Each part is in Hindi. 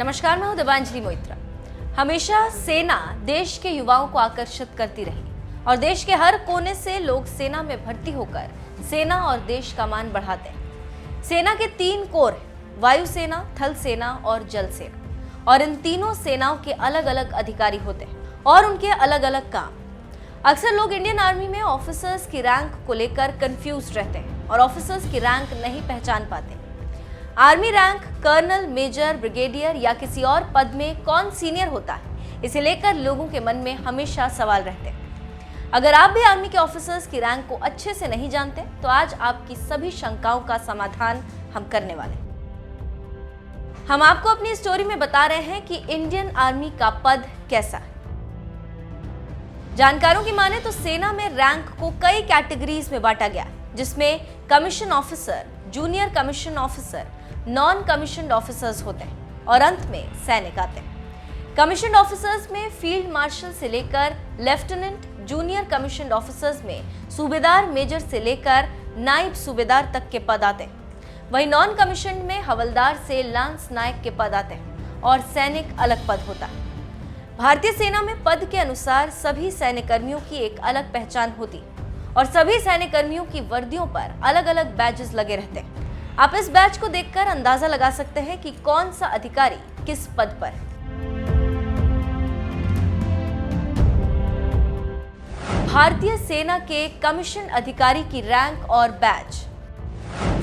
नमस्कार, मैं हूं देवांजलि मोइत्रा। हमेशा सेना देश के युवाओं को आकर्षित करती रही और देश के हर कोने से लोग सेना में भर्ती होकर सेना और देश का मान बढ़ाते हैं। सेना के 3 कोर हैं, वायुसेना, थल सेना और जल सेना, और इन तीनों सेनाओं के अलग अलग अधिकारी होते हैं और उनके अलग अलग काम। अक्सर लोग इंडियन आर्मी में ऑफिसर्स की रैंक को लेकर कंफ्यूज रहते हैं और ऑफिसर्स की रैंक नहीं पहचान पाते। Army rank colonel, major, brigadier या किसी और पद में कौन सीनियर होता है, इसे लेकर लोगों के मन में हमेशा सवाल रहते हैं। अगर आप भी आर्मी के ऑफिसर्स की रैंक को अच्छे से नहीं जानते तो आज आपकी सभी शंकाओं का समाधान हम करने वाले हैं। हम आपको अपनी स्टोरी में बता रहे हैं कि इंडियन आर्मी का पद कैसा है। जानकारों की माने तो सेना में रैंक को कई कैटेगरीज में बांटा गया है, जिसमें commission officer, junior commission officer, non commissioned officers होते हैं और अंत में सैनिक आते हैं। कमीशन्ड ऑफिसर्स में फील्ड मार्शल से लेकर लेफ्टिनेंट, जूनियर कमीशन्ड ऑफिसर्स में सूबेदार, मेजर से लेकर नायब सूबेदार तक के पद आते हैं। वहीं नॉन कमीशन्ड में हवलदार से लांस नायक के पद आते हैं और सैनिक अलग पद होता है। भारतीय सेना में पद के अनुसार सभी सैन्य कर्मियों की एक अलग पहचान होती और सभी सैन्य कर्मियों की वर्दियों पर अलग अलग बैजेस लगे रहते हैं। आप इस बैच को देखकर अंदाजा लगा सकते हैं कि कौन सा अधिकारी किस पद पर है। भारतीय सेना के कमीशन अधिकारी की रैंक और बैच।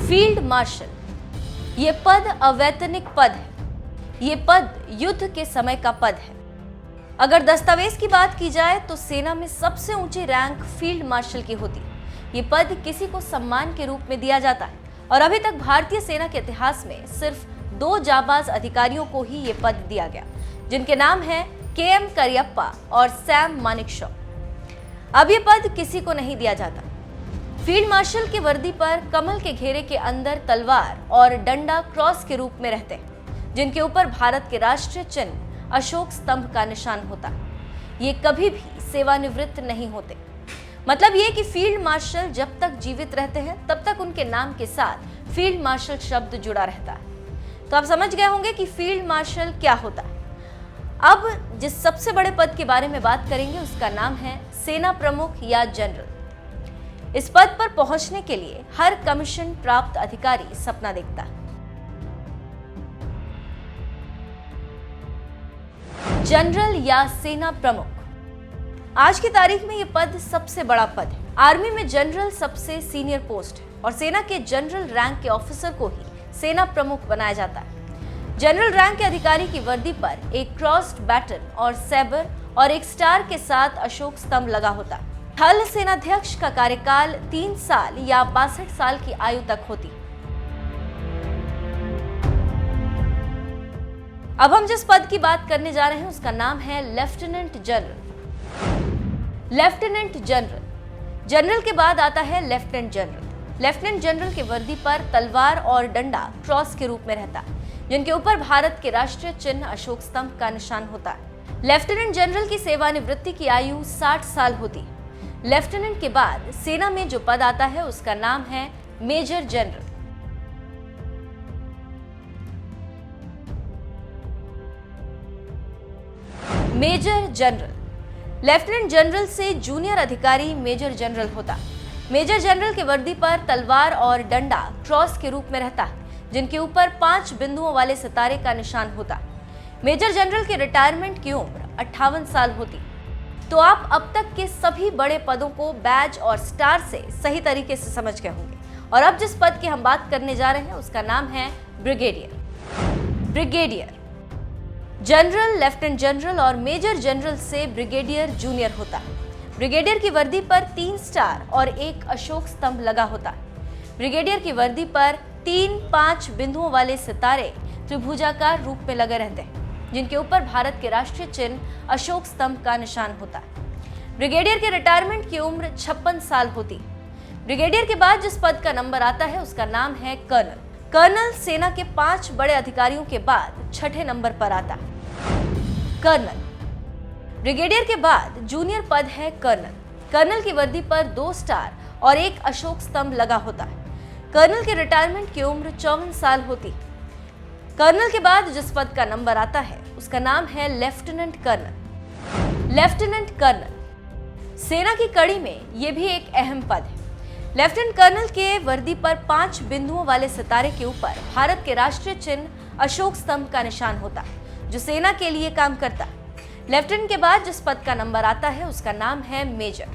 फील्ड मार्शल, ये पद अवैतनिक पद है। ये पद युद्ध के समय का पद है। अगर दस्तावेज की बात की जाए तो सेना में सबसे ऊंची रैंक फील्ड मार्शल की होती है। ये पद किसी को सम्मान के रूप में दिया जाता है और अभी तक भारतीय सेना के इतिहास में सिर्फ 2 जाबाज अधिकारियों को ही ये पद दिया गया, जिनके नाम हैं KM करियप्पा और सैम मानेकशॉ। अब ये पद किसी को नहीं दिया जाता। फील्ड मार्शल की वर्दी पर कमल के घेरे के अंदर तलवार और डंडा क्रॉस के रूप में रहते हैं, जिनके ऊपर भारत के राष्ट्रीय चिन्ह अशोक स्तंभ का निशान होता है। ये कभी भी सेवानिवृत्त नहीं होते। मतलब ये कि फील्ड मार्शल जब तक जीवित रहते हैं तब तक उनके नाम के साथ फील्ड मार्शल शब्द जुड़ा रहता है। तो आप समझ गए होंगे कि फील्ड मार्शल क्या होता है। अब जिस सबसे बड़े पद के बारे में बात करेंगे उसका नाम है सेना प्रमुख या जनरल। इस पद पर पहुंचने के लिए हर कमीशन प्राप्त अधिकारी सपना देखता है। जनरल या सेना प्रमुख, आज की तारीख में यह पद सबसे बड़ा पद है। आर्मी में जनरल सबसे सीनियर पोस्ट है और सेना के जनरल रैंक के ऑफिसर को ही सेना प्रमुख बनाया जाता है। जनरल रैंक के अधिकारी की वर्दी पर एक क्रॉस्ड बैटन और सैबर और एक स्टार के साथ अशोक स्तंभ लगा होता है। थल सेनाध्यक्ष का कार्यकाल 3 साल या 62 साल की आयु तक होती है। अब हम जिस पद की बात करने जा रहे हैं उसका नाम है lieutenant general. Lieutenant general, general के बाद आता है लेफ्टिनेंट जनरल। लेफ्टिनेंट जनरल के वर्दी पर तलवार और डंडा क्रॉस के रूप में रहता है, जिनके ऊपर भारत के राष्ट्रीय चिन्ह अशोक स्तंभ का निशान होता है। लेफ्टिनेंट जनरल की सेवानिवृत्ति की आयु 60 साल होती है। लेफ्टिनेंट के बाद सेना में जो पद आता है उसका नाम है major general. Major general, lieutenant general से जूनियर अधिकारी मेजर जनरल होता। मेजर जनरल के वर्दी पर तलवार और डंडा क्रॉस के रूप में रहता है, जिनके ऊपर 5 बिंदुओं वाले सितारे का निशान होता। मेजर जनरल की रिटायरमेंट की उम्र 58 साल होती। तो आप अब तक के सभी बड़े पदों को बैज और स्टार से सही तरीके से समझ गए होंगे और अब जिस पद की हम बात करने जा रहे हैं उसका नाम है brigadier. Brigadier, general, lieutenant general और मेजर जनरल से ब्रिगेडियर जूनियर होता है। ब्रिगेडियर की वर्दी पर 3 स्टार और एक अशोक स्तंभ लगा होता है। ब्रिगेडियर की वर्दी पर 3-5 बिंदुओं वाले सितारे त्रिभुजाकार रूप में लगे रहते हैं, जिनके ऊपर भारत के राष्ट्रीय चिन्ह अशोक स्तंभ का निशान होता है। ब्रिगेडियर के रिटायरमेंट की उम्र 56 साल होती है। ब्रिगेडियर के बाद जिस पद का नंबर आता है उसका नाम है कर्नल। कर्नल सेना के 5 बड़े अधिकारियों के बाद 6ठे नंबर पर आता है। कर्नल, ब्रिगेडियर के बाद जूनियर पद है कर्नल। कर्नल की वर्दी पर 2 स्टार और एक अशोक स्तंभ लगा होता है। कर्नल की रिटायरमेंट की उम्र 54 साल होती। कर्नल के बाद जिस पद का नंबर आता है उसका नाम है लेफ्टिनेंट कर्नल। लेफ्टिनेंट कर्नल सेना की कड़ी में यह भी एक अहम पद है। लेफ्टिनेंट कर्नल के वर्दी पर 5 बिंदुओं वाले सितारे के ऊपर भारत के राष्ट्रीय चिन्ह अशोक स्तंभ का निशान होता है, जो सेना के लिए काम करता है। लेफ्टिनेंट के बाद जिस पद का नंबर आता है उसका नाम है मेजर।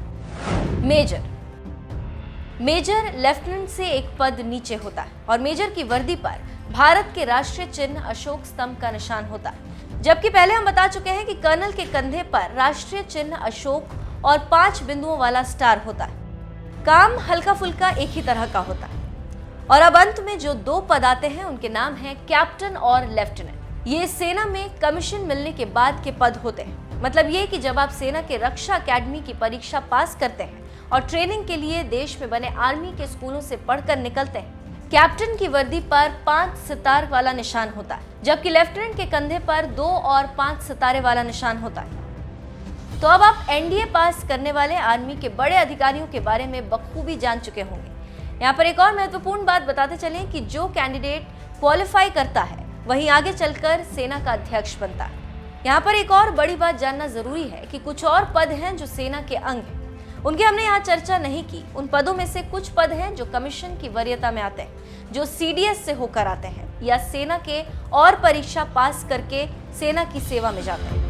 मेजर मेजर लेफ्टिनेंट से एक पद नीचे होता है और मेजर की वर्दी पर भारत के राष्ट्रीय चिन्ह अशोक स्तंभ का निशान होता है। जबकि पहले हम बता चुके हैं कि कर्नल के कंधे पर राष्ट्रीय चिन्ह अशोक और 5 बिंदुओं वाला स्टार होता है। काम हल्का फुल्का एक ही तरह का होता है। और अब अंत में जो 2 पद आते हैं उनके नाम हैं कैप्टन और लेफ्टिनेंट। ये सेना में कमीशन मिलने के बाद के पद होते हैं। मतलब ये कि जब आप सेना के रक्षा अकेडमी की परीक्षा पास करते हैं और ट्रेनिंग के लिए देश में बने आर्मी के स्कूलों से पढ़कर निकलते हैं, कैप्टन की वर्दी पर 5 सितार वाला निशान होता है, जबकि लेफ्टिनेंट के कंधे पर 2 और 5 सितारे वाला निशान होता है। तो अब आप एनडीए पास करने वाले आर्मी के बड़े अधिकारियों के बारे में बखूबी जान चुके होंगे। यहाँ पर एक और महत्वपूर्ण बात बताते चलें कि जो कैंडिडेट क्वालिफाई करता है वही आगे चलकर सेना का अध्यक्ष बनता है। यहाँ पर एक और बड़ी बात जानना जरूरी है कि कुछ और पद हैं जो सेना के अंग हैं, उनकी हमने यहाँ चर्चा नहीं की। उन पदों में से कुछ पद हैं जो कमीशन की वरीयता में आते हैं, जो सीडीएस से होकर आते हैं या सेना के और परीक्षा पास करके सेना की सेवा में जाते हैं।